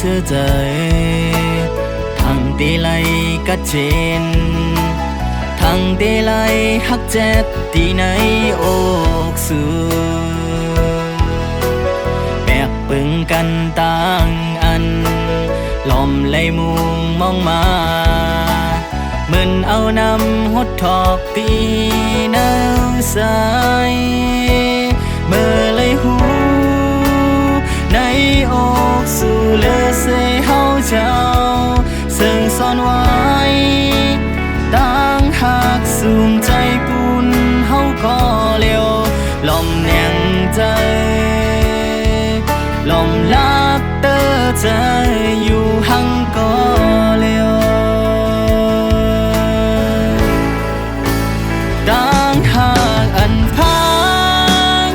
sư trời thằng tì lại cắt trên thằng tì lại hắc chết tì này ốc sư bẹc bưng căn tăng ăn lòm lấy muông mong mà mình ao năm hốt thọc tì nâu say mơ lấy hú nay ốc sư lơ xe hao chào sừng son hoài đang hạc sùmใจปุนเฮาก็เลียวลมแนงใจลมลักเตอใจอยู่หังก็เลียวตั้งหากอันพัง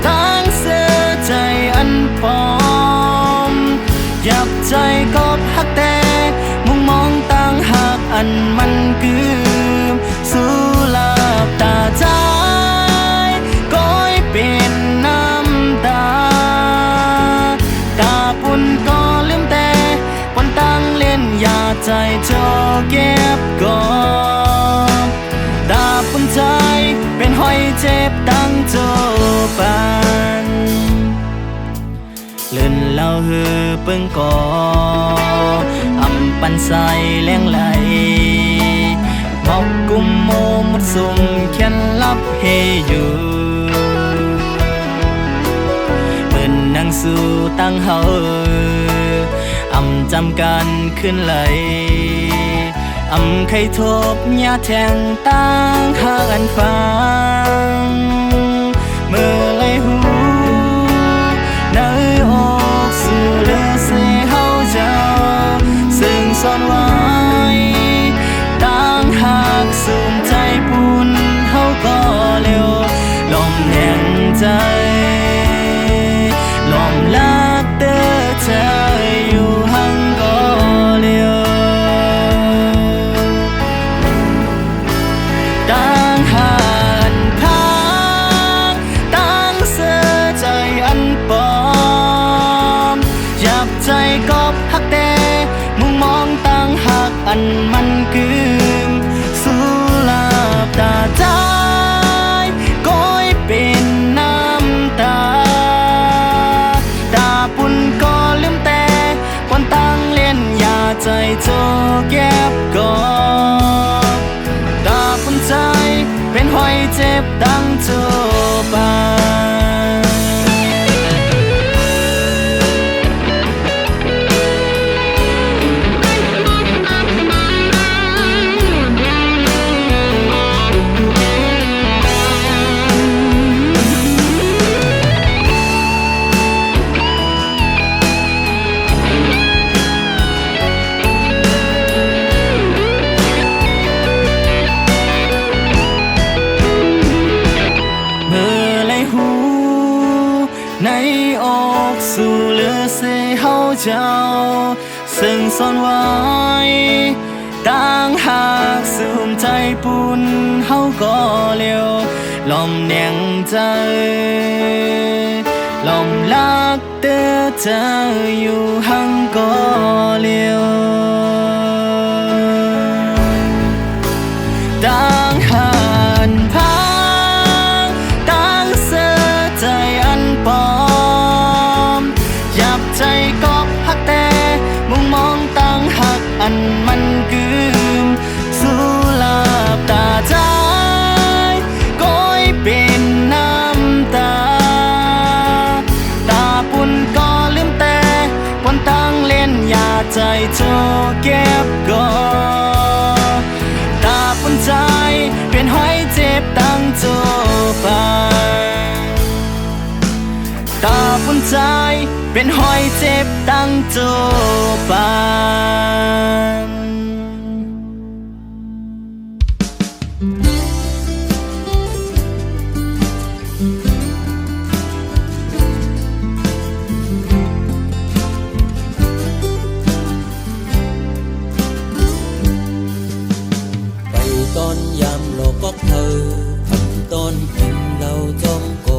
ตั้งเสื้อใจอันปลอมยับใจก็พักแต่มุมมองตั้งหากอันมันกืมสู้หลับตาใจก้อยเป็นน้ำตาตาปุ่นก็ลืมแต่ปนตั้งเล่นยาใจจอเก็บก่อนตาปุ่นใจเป็นห้อยเจ็บตั้งโจปันเลื่อนเล่าฮือเปิ้งก่ออำปันใสแรงไหลหมอกกุมโมมดสุ่มเขียนลับเฮอยู่เปิ้นนั่งสู่ตั้งเฮาอำจำกันขึ้นไหลอำไข่ทบยาแทงตั้งหาอันฟังเมื่อไหลหูในอกสู่เลือเสเฮาเจ้าซึ่งซ่อนไว้ตั้งหากสูมใจปุนเฮาก็เร็วลมแห่งใจลมลักเตอใจอยู่หังก็เร็วตั้งหากพังตั้งเสื้อใจอันปลอมยับใจก็พักแต่มุมมองตั้งหักอันมันกืมสู้หลับตาใจก้อยเป็นน้ำตาตาปุ่นก็ลืมแต่ปนตั้งเล่นยาใจโจเก็บก่อนตาปุ่นใจเป็นห้อยเจ็บดังโจปาในอกสู่เลือเสเฮาเจ้าซึ่งซ่อนไว้ตั้งหากสูมใจปุนเฮาก็เร็วลมแนงใจลมลักเตอใจอยู่หังก็เร็วตั้งหากพังตั้งเสื้อใจอันปลอมยับใจก็พักแต่มุมมองตั้งหักอันมันกืมสู้หลับตาใจก้อยเป็นน้ำตาตาปุ่นก็ลืมแต่ปนตั้งเล่นยาใจโจเก็บก่อนตาปุ่นใจเป็นห้อยเจ็บตั้งโจปาตาปุ่นใจเป็นห้อยเจ็บตั้งโจปานไปตอนยามโลกก็เธอคำตอนกินเราจอมก็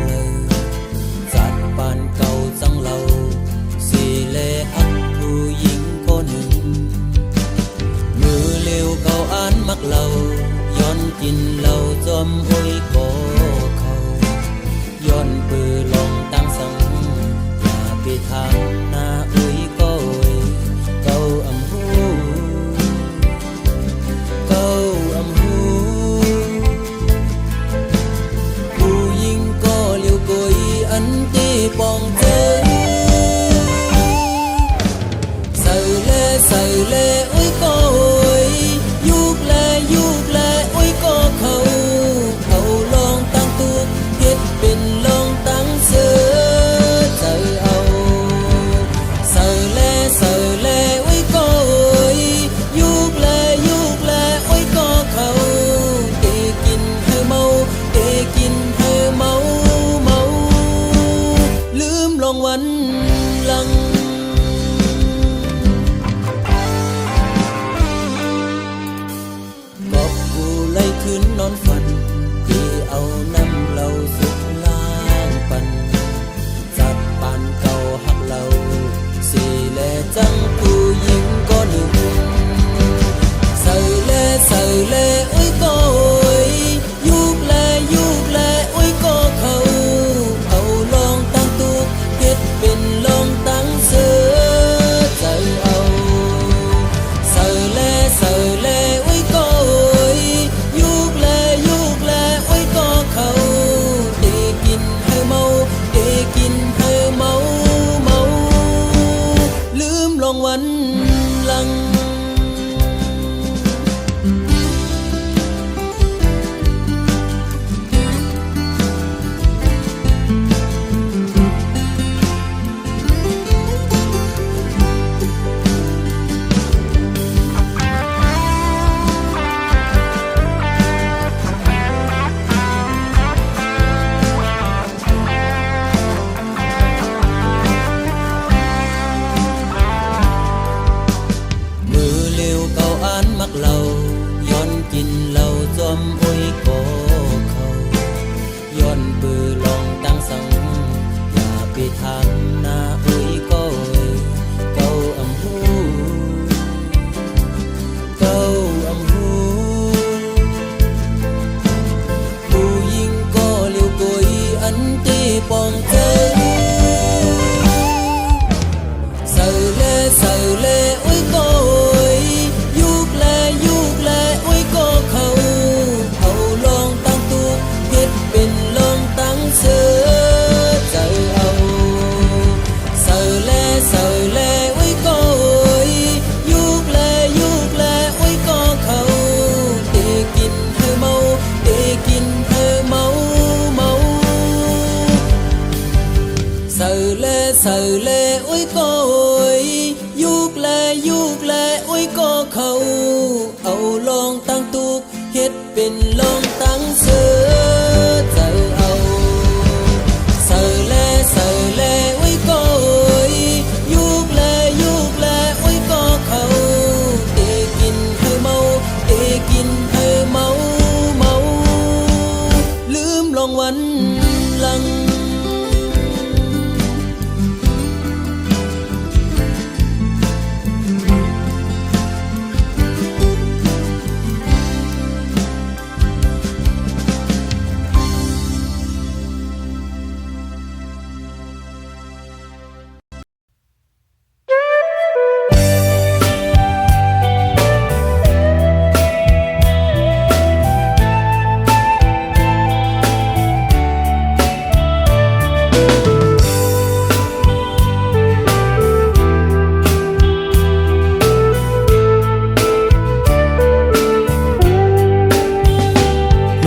เลยจัดปานเก่าจังเราสิเลอัก เราย้อนกินเราจอมอ้อยก็เขาย้อนปือลองตั้งสังอย่าไปทางหน้าอ้อยก็เก้าอำหูเก้าอำหูผู้หญิงก็เลี้ยวกอยอันที่ปองเจอใส่เล่อุ้ยก็ยุกแลอุ้ยก็เขาลองตั้งตุกเฮ็ดเป็นลองตั้งเสือใจเอาใส่เล่อุ้ยก็ยุกแลอุ้ยก็เขาเตกินให้เมาลืมลองวันหลังคืนนอนฝันที่เอาน้ำเราสุดล้างปันจับปานเก่าหักเราสีแลจังผู้หญิงก็หนึ่งใส่เล่อุ้ยก็ยุกแลอุ้ยก็เขาลองตั้งตุกเฮ็ดเป็นลองตั้งเสือใจเอาใส่เล่อุ้ยก็วันหลังเราย้อนกินเราจอมอ้อยก็เขาย้อนปือลองตั้งสังอย่าไปทางหน้าอ้อยก็เก้าอำหูผู้หญิงก็เลี้ยวกอยอันที่ปองเจอใส่เล่อุ้ยก็ยุกแลอุ้ยก็เขาลองตั้งตุกเฮ็ดเป็นลองตั้งเสือใจเอาใส่เล่อุ้ยก็ยุกแลอุ้ยก็เขาเตกินให้เมาใส่เล่อุ้ยก็ยุกแลอุ้ยก็เขาลองตั้งตุกเฮ็ดเป็นลองตั้งเสือใจเอาใส่เล่อุ้ยก็ยุกแลอุ้ยก็เขาเตกินให้เมาลืมลองวันหลัง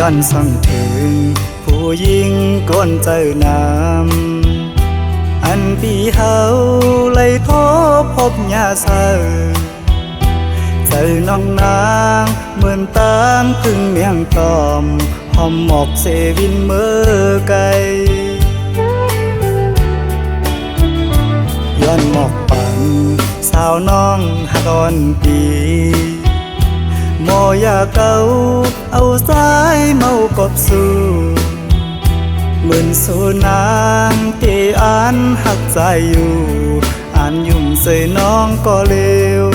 ย้อนส่องถึงผู้หญิงก้นเจอน้ำอันปีเฮาเลยโทบพบยาเสอเจอน้องนางเหมือนตามพึ่งเมียงตอมหอมหมอกเซวินเมื่อไกลย้อนหมอกปันสาวน้องฮักอ่อนปีโมยาเก่าเอาสายเมากบสู่เหมือนสูนางที่อ่านหักใจอยู่อ่านยุ่มใส่น้องก็เลว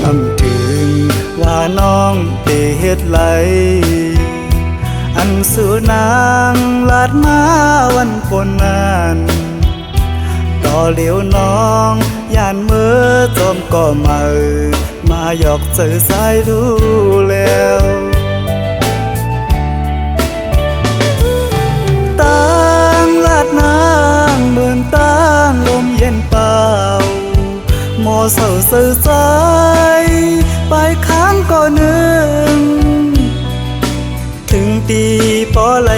อำถึงว่าน้องเตเฮ็ดไหลอันสู่นางลาดมาวันฝนนั้นต่อเหลียวน้องย่านมือจมก็มาหยอกเจอสายดูแล้วตั้งลาดนางเหมือนตั้งลมเย็นเปล่าโมเศร้าเสื่อใจไปค้างก็นึงถึงตีปอไหล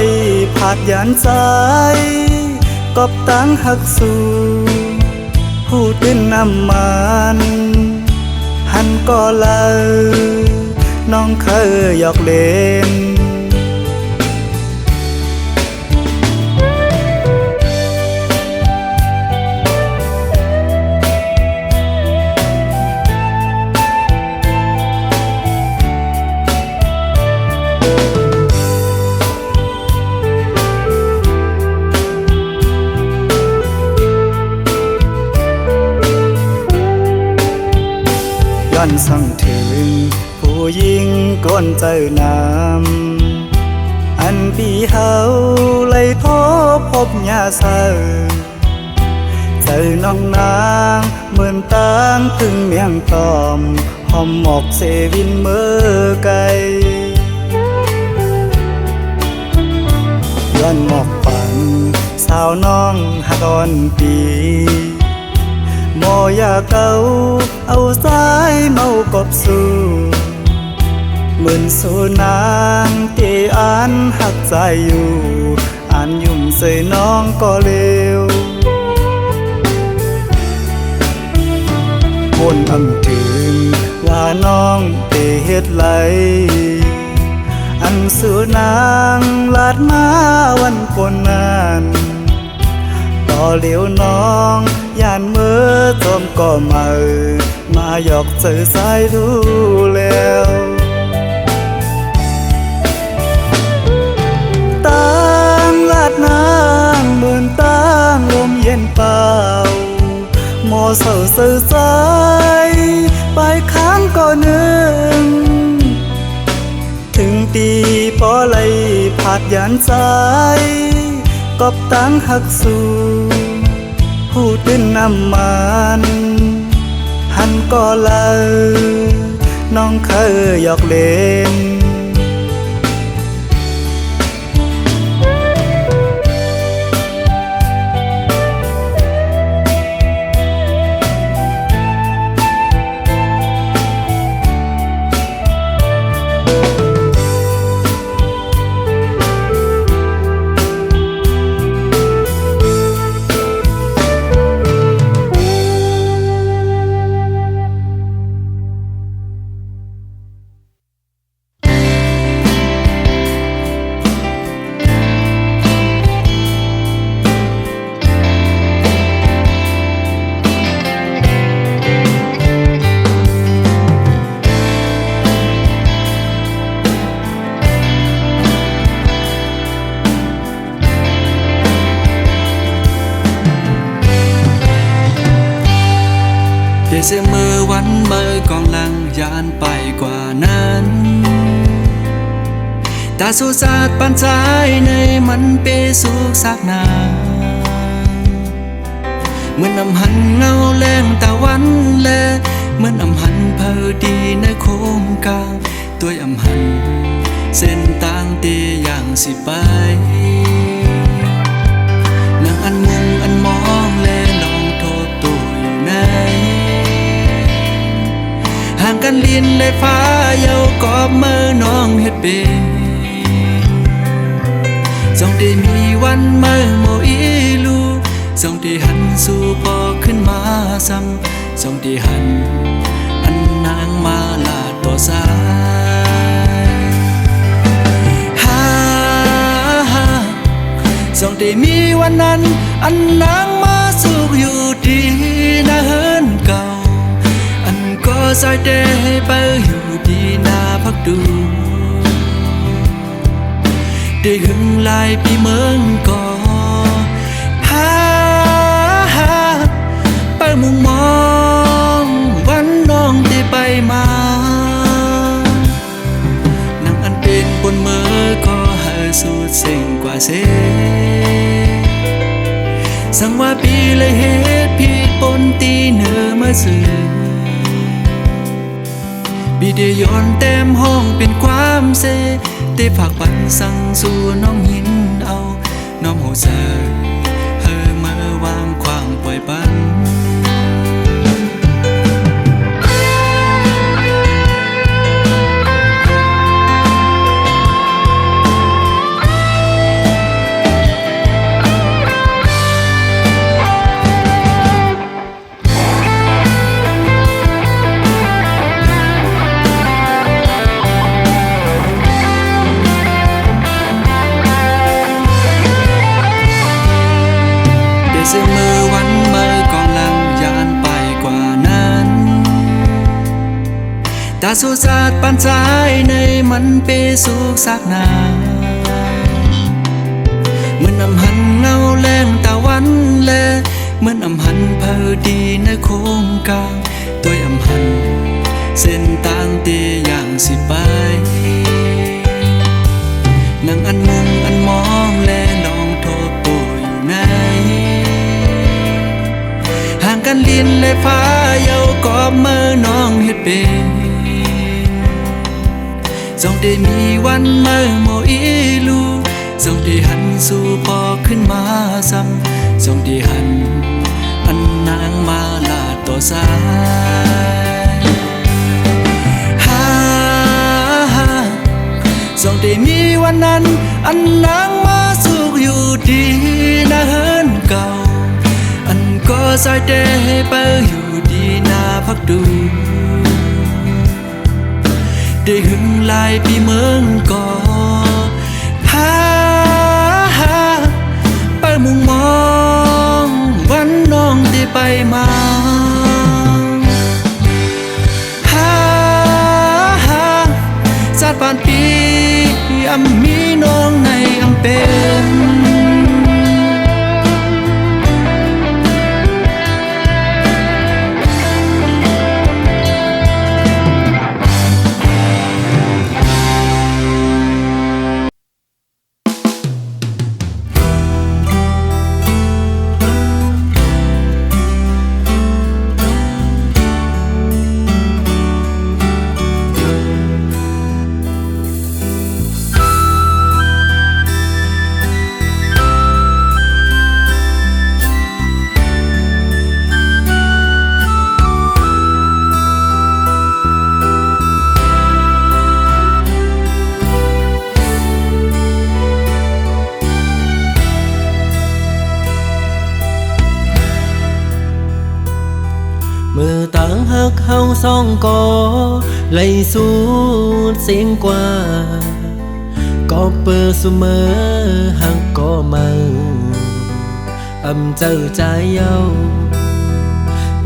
ผาดยานใจกอบตั้งหักสู่ผู้ตื่นน้ำมันหันก็เลยน้องเคยหยอกเล่นย้อนสั่งถึงผู้หญิงก้นเจอน้ำอันปีเฮาเลยโทพบยาเศร้าเจอน้องนางเหมือนตางถึงเมียงตอมหอมหมอกเซวินเมื่อไกลย้อนหมอกปันสาวน้องหักอ่อนปีโมอยากเอาสายเมากบสู่เหมือนสู่นางที่อ่านหักใจอยู่อ่านยุ่มใส่น้องก็เร็วคนอำถึงว่าน้องเตเฮ็ดไหลอันสู่นางลาดมาวันฝนนั้นต่อเหลียวน้องย่านมือจมก็มาหยอกเจอสายดูแล้วตั้งลาดนางเหมือนตั้งลมเย็นเปล่าโมเศร้าเสื่อใจไปค้างก็นึงถึงตีปอไหลผาดยานใจกอบตั้งหักสู่ผู้ตื่นน้ำมันหันก็เลยน้องเคยหยอกเล่นเสียมือวันเมื่อกองลังยานไปกว่านั้นตาสู้สาดปันใจในมันเปสู่สักนาเหมือนน้ำหันเงาแรงตะวันแลเหมือนน้ำหันเพอดีในโค้งกลางตัวอำหันเส้นต่างเตียอย่างสิไปนางอันมุงอันมองแลลองโทษตัวอยู่ไหนห่างกันลินเลยฟ้าเยาวกอบมือน้องเฮ็ดเป็นจงได้มีวันมือโมอีลูจงได้หันสู่พอขึ้นมาซ้ำจงได้หันอันนางมาลาต่อสายจงได้มีวันนั้นอันนางมาสุขอยู่ดีนะเฮินเก่าอันก็สายเดไปอยู่ดีนาพักดูได้หึงลายปีเมืองก่อไปมุงมองวันน้องที่ไป มานังอันเป็นบนมือก็หาสูดเสียงกว่าเสสังว่าปีเลยเหตุผิดปนตีเนื้อมาสื่อบีเดย้อนเต็มห้องเป็นความเสได้ฝากปันสั่งสู่น้องหินเอาน้องหูเสยเฮอเมื่อวางขวางปล่อยปันเสมอวันเมื่อกองลังยานไปกว่านั้นตาสุสาดปันใจในมันเปสุกสักนาเหมือนอำหันเงาแรงตะวันแลเหมือนอำหันเพอดีในโค้งกลางตัวอำหันเส้นต่างเตียอย่างสิไปนั่งอันมุงอันมองและน้องโทษตัวอยู่ไหนห่างกันลิ้นและฟ้าเยากอบเมื่อน้องเฮ็ดเป็นจงได้มีวันเมื่อโมอีลูจงได้หันสู่พอขึ้นมาซ้ำจงได้หันอันนางมาลาต่อสายจงได้มีวันนั้นอันนางมาสุขอยู่ดีนะเฮินเก่าอันก็สายเดให้ไปอยู่ดีนาพักดูได้หึงลายปีเมืองก่อไปมุ่งมองวันน้องได้ไปมาสัตว์ผ่านปีอำมีน้องในอำเป็นมือต่างหักเฮาสองก่อไหลสูดเสียงกว่าก็เปิดเสมอหักก็มาเจอใจเยา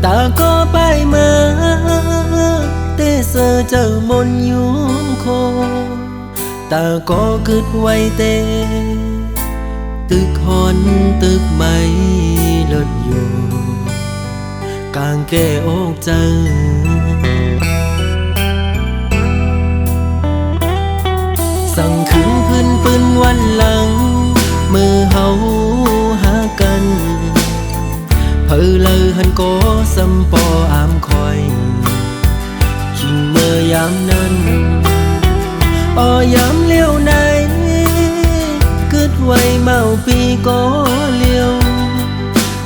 ตาก็ไปมาเตเสอเจอมนยุ่งโคตาก็กึดไว้เตตึกหอนตึกไม่เลิศอยู่กางแก้อกเจอสั่งขึ้นพื้นปืนวันหลังมือเฮาหากันเพอเลยหันโกสัมปออามคอยขิงเมื่อยามนั้นยามเลี้ยวไหนกึดไว้เมาปีก็เลี้ยว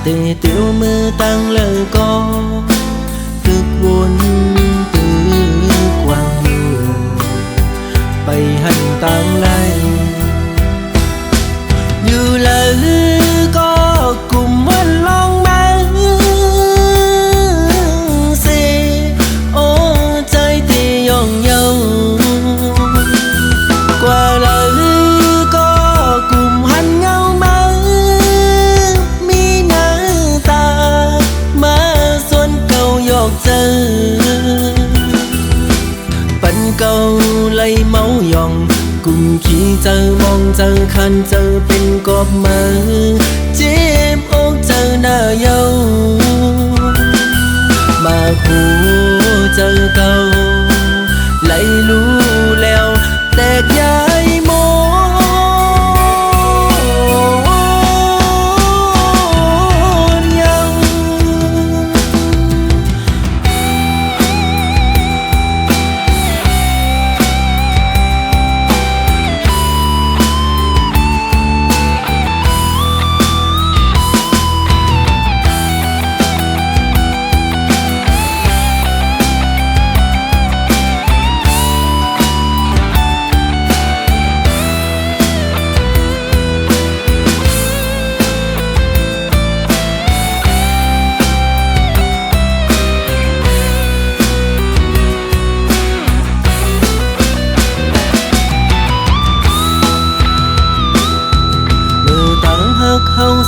เตะเตียวมือตั้งเลยก็ตึกวนตึกวางมือไปหันตั้งไล่อยู่เลยก็กลุ่มวันลองมาเสโอ้ใจที่ย่องเยาวกว่าเลยก็กลุ่มหันเงามามีหน้าตามาส่วนเก่าหยอกเจอปันเก่าไล่เมาหยองกุมขี้เจอมองเจอคันเจอเป็นกอบมือเจ็บอกเจอหน้าเยามาคู่เจอเก่า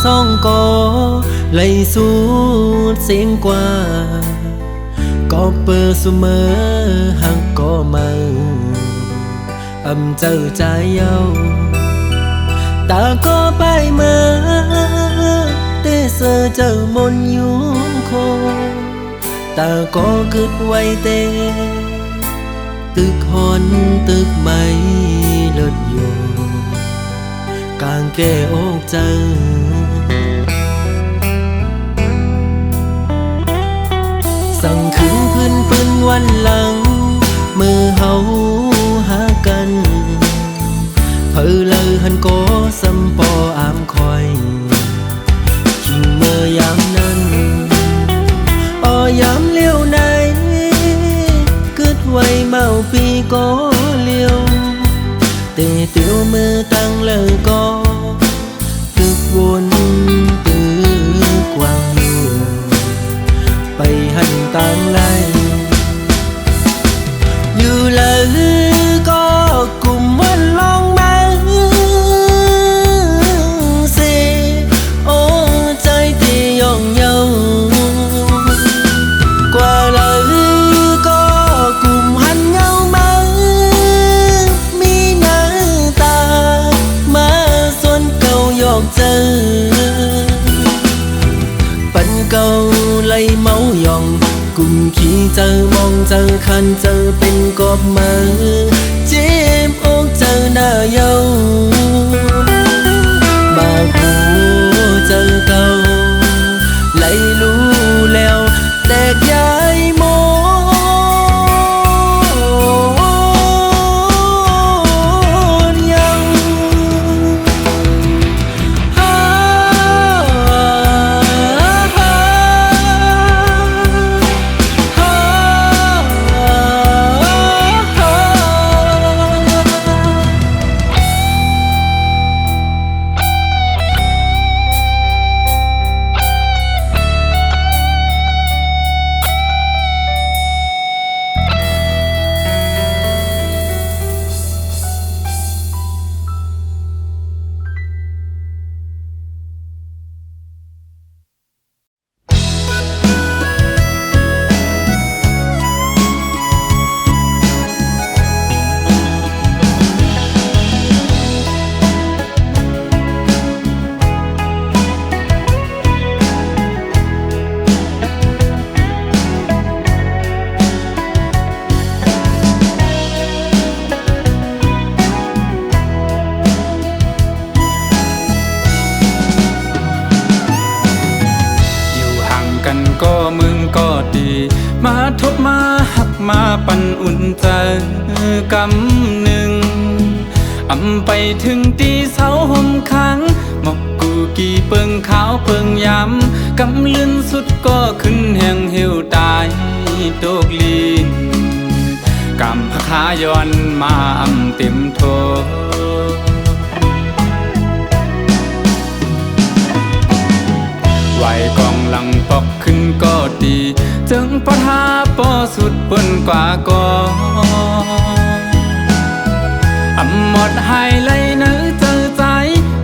ซ่องก็ไหลสูดเสียงกว่าก็เปิดเสมอหักก็มาเจ้าใจเย้าตาก็ไปมาเตเสอเจ้ามนยุงโคตาก็กึดไว้เตตึกหอนตึกไม่เลิศโยกางแก้อกเจอสั่งขึ้นพื้นปืนวันหลังมือเฮาหากันเพอเลยหันก็สำปออามคอยชิงเมื่อยามนั้นยามเลี้ยวไหนกึดไว้เมาปีก็เลี้ยวเตะเตียวมือตั้งเลยก็ตึกวนตึกกว้างอยู่ไปหันต่างไลอยู่เลยก็กลุ่มวันลองมาเสโอ้ใจที่ย่องเยากว่าเลยก็กลุ่มหันเงามามีหน้าตามาส่วนเก่าหยอกเจอปันเก่าไล่เมาหยองกุมขี้เจอมองเจอคันเจอเป็นกบมือเจ็บอกเจอหน้าเยามาผูเจอเก่าไล่รู้แล้วแตกย้ายโมนยังก็มึงก็ดีมาทบมาหักมาปันอุ่นใจกำหนึ่งไปถึงตีเสาห่มค้างหมอกกูกี่เปิงขาวเปิงยำกำลื่นสุดก็ขึ้นแห่งเหี่ยวตายโตกลีนกำพะขาย้อนมาเต็มโทไหวกองหลังปอกขึ้นก็ดีจึงปะทาปอสุดเปิ้นกว่าก็หมดหายเลยเนื้อเจอใจ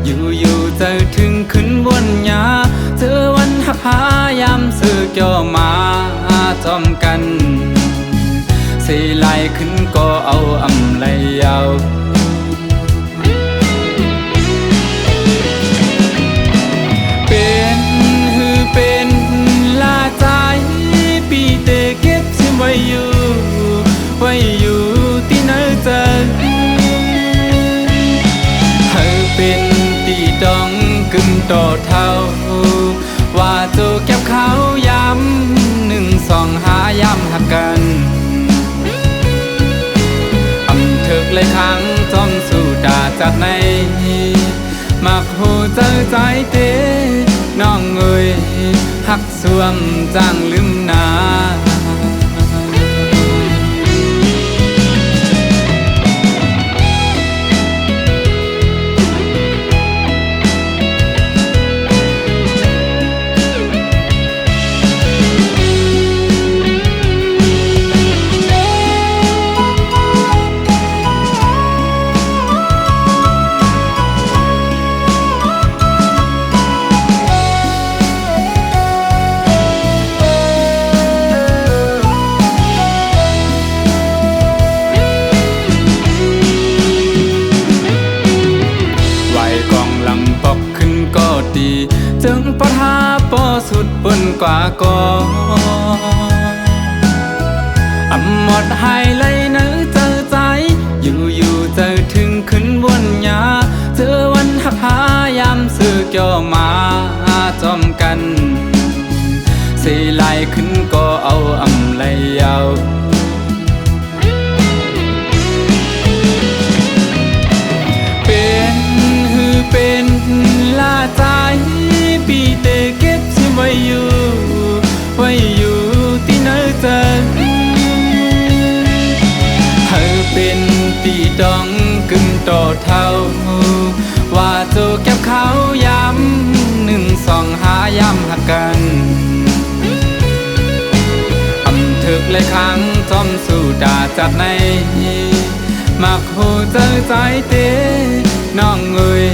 อยู่เจอถึงขึ้นบนยาเจอวันหักหายามซื้อเกี่ยวมาจอมกันสีไหลขึ้นก็เอาไหลยาวเป็นลาใจปีเตเก็บชิมไว้อยู่ที่เนื้อเจอเธอเป็นตีดองกึ่งต่อเท่าว่าโจเก็บเขาย้ำ1 2 หาย้ำหักกันเถิกเลยครั้งจ้องสู่ด่าจากในมักหูเจอใจเตน้องเอ้ยหักสวมจางลืมนา ดีจึงปะทาปอสุดบนกว่าก่อหมดหายเลยเนื้อเจอใจอยู่เจอถึงขึ้นบนยาเจอวันหักหายามซื้อเกี่ยวมาจอมกันสีลายขึ้นก็เอาไหลยาวเป็นลาใจปีเตเก็บที่ไว้อยู่ที่เนื้อเจอเธอเป็นตีดองกึ่งต่อเท่าว่าโจเก็บเขาย้ำหนึ่งสองหาย้ำหักกันถึกเลยครั้งจอมสู่ด่าจัดในมักหูเจอใจเตน้องเอ้ย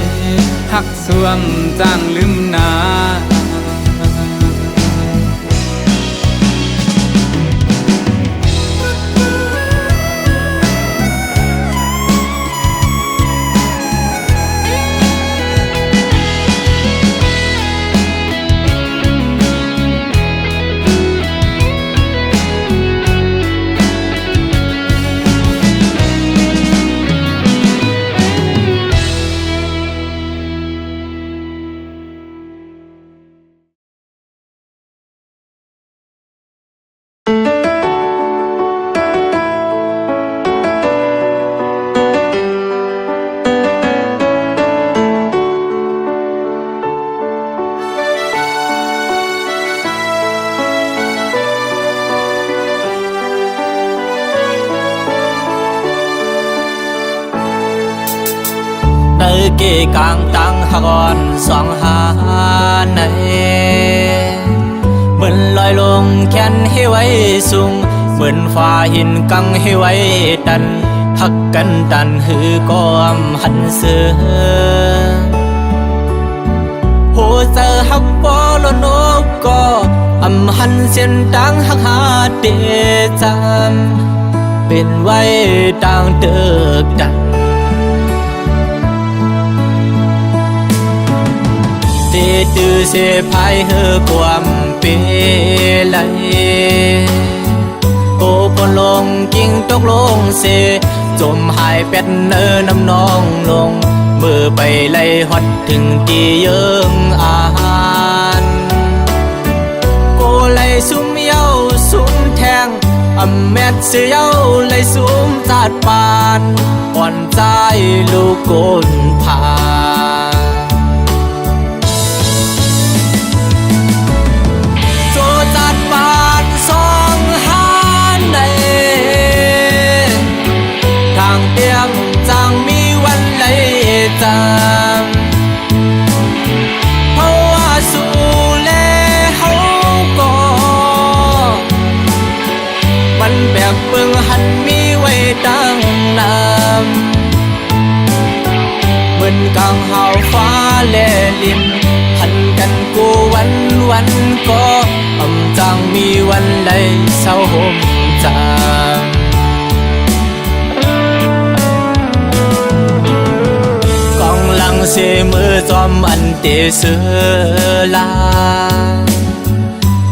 หักสวมจังลืมนาเกกลางตังหอนสองหาในเหมือนลอยลงแขนให้ไว้สูงเหมือนฟ้าหินกังให้ไว้ดันหักกันดันหือกอมหันเสือโหเจอหักปอลนกก็หันเส้นดังหักหาเดจำเป็นไว้ดังเดิกดันตือเสพายเฮอความเปไหลโอพลงกิ่งตกลงเสจมหายเป็ดเนอน้ำนองลงมือไปไล่ฮอดถึงที่เยิงอาหารโกไล่ซุ่มเย้าซุ่มแทงแมดเสียเย้าไล่ซุ่มจัดปานอ่อนใจลูกโกนผาจังมีวันไหลจำเพราะว่าสู่แลเขาก็มันแบบเบิ่งหันมีไว้ดังน้ำเหมือนกังเฮาฟ้าแลลินหันกันกูวันก็จังมีวันไหลเศร้าห่มจำเสมือจอมอันเตเสือลา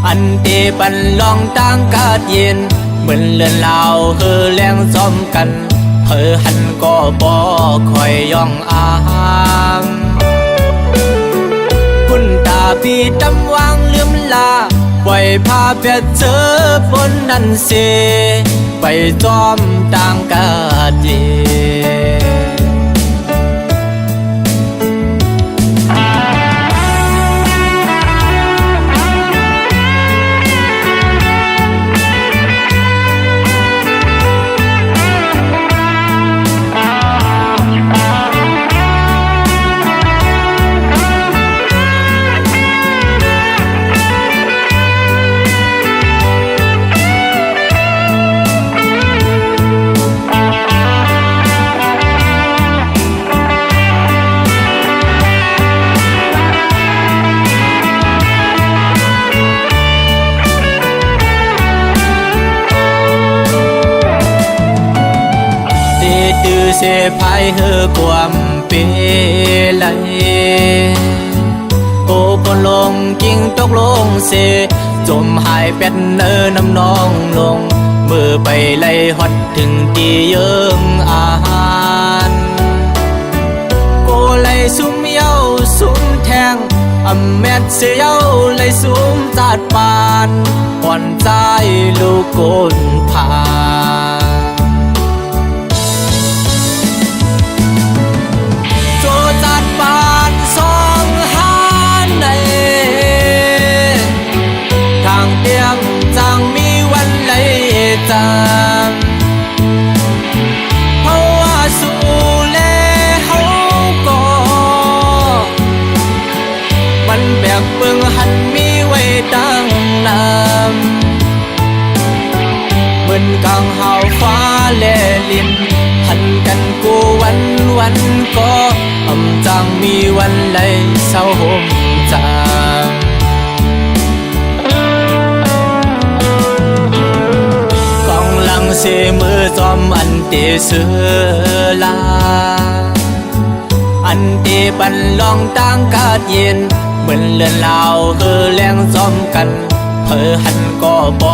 อันเตปันลองตั้งกาดเย็นเหมือนเลือนลาวเฮอแรงจอมกันเฮอหันก็บ่คอยย่องอามคุณตาปีดำวางลืมลาปล่อยพาเปียเจอบนนั้นเสไปจอมตั้งกาดเย็นเสพายเฮอความเปไหลโอ กิ่งตกลงเสจมหายเป็ดน้ำนองลงมือไปไล่ฮอดถึงตีเยิงอาหารโกไล่ซุ่มเย้าซุ่มแทงอำแมดเสียเย้าไล่ซุ่มจาดปานอ่อนใจลูกโกนผาโจจาดปานสองหาในทางเตียงจังมีวันไหลจางเพราะว่าสู่แลเฮาก็มันแบกเบิ่งหันมีไว้ตั้งนานเหมือนกลางหาวฟ้าแลลินหันกันกูวันก็จังมีวันไหลเศร้าห่มจางเสมือจอมอันเตเสือลาอันเตปันลองต่างกาดเย็นเหมือนเลือนลาวคือแรงจอมกันเพอหันก็บ่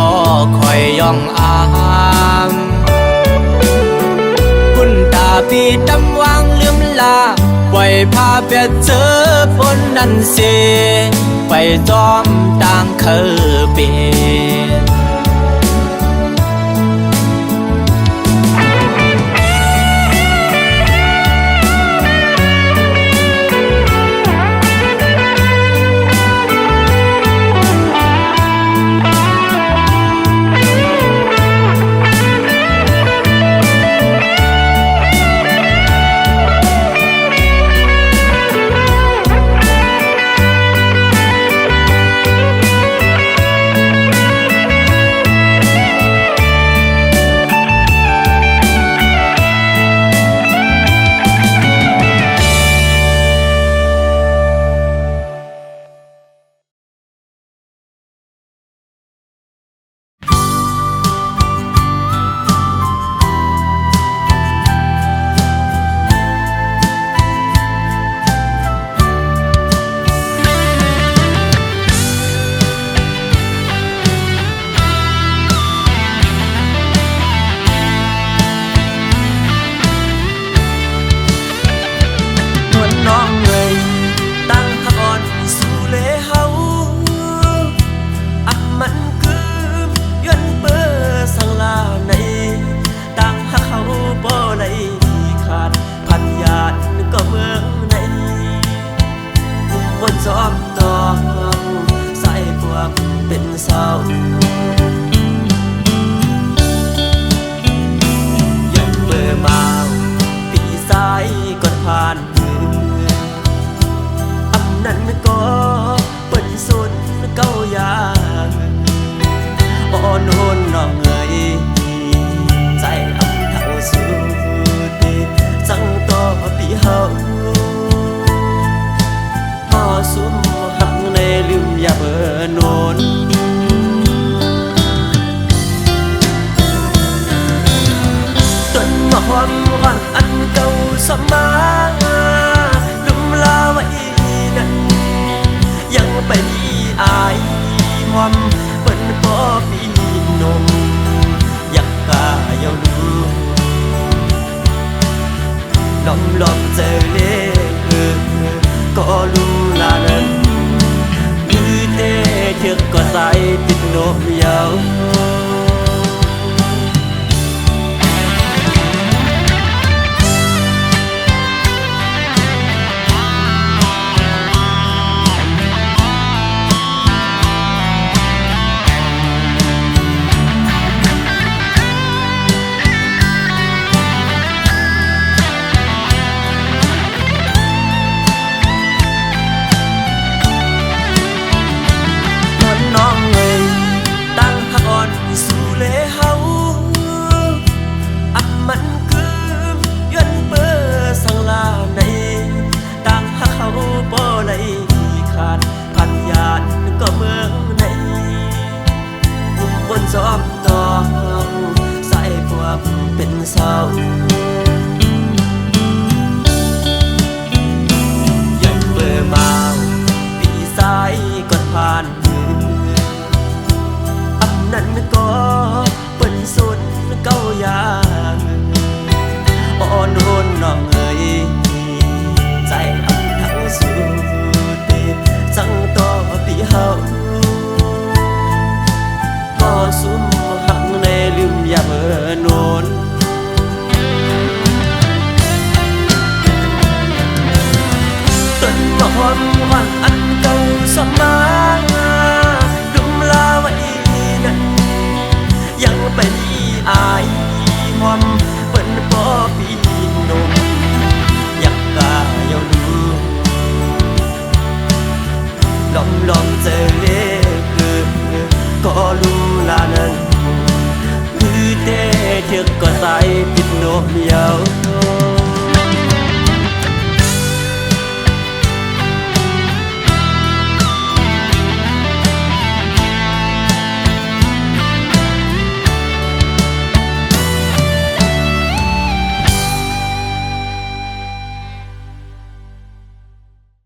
คอยย่องอามคุณตาปีดำวางลืมลาปล่อยพาเปียเจอฝนนั่นเสไปจอมต่างเคอเป็น ผ่านอำนั้นก็เป็นสุดเก้าอย่างอ่อนโหนน้องเอ๋ยใจอำทั้งสุดสั่งต่อปีเฮาพอสุมหักในลืมอย่าเมื่อโนนต้นมะฮอนวันอันเก่าสมาดุมลาไว้นั้นยังเป็นอายหอมเป็นพ่อพี่นมอยากกาเยาลูลองเจอเล็กก็รู้ลานั้นคือเต้เธอก็ใส่ปิดนมยาว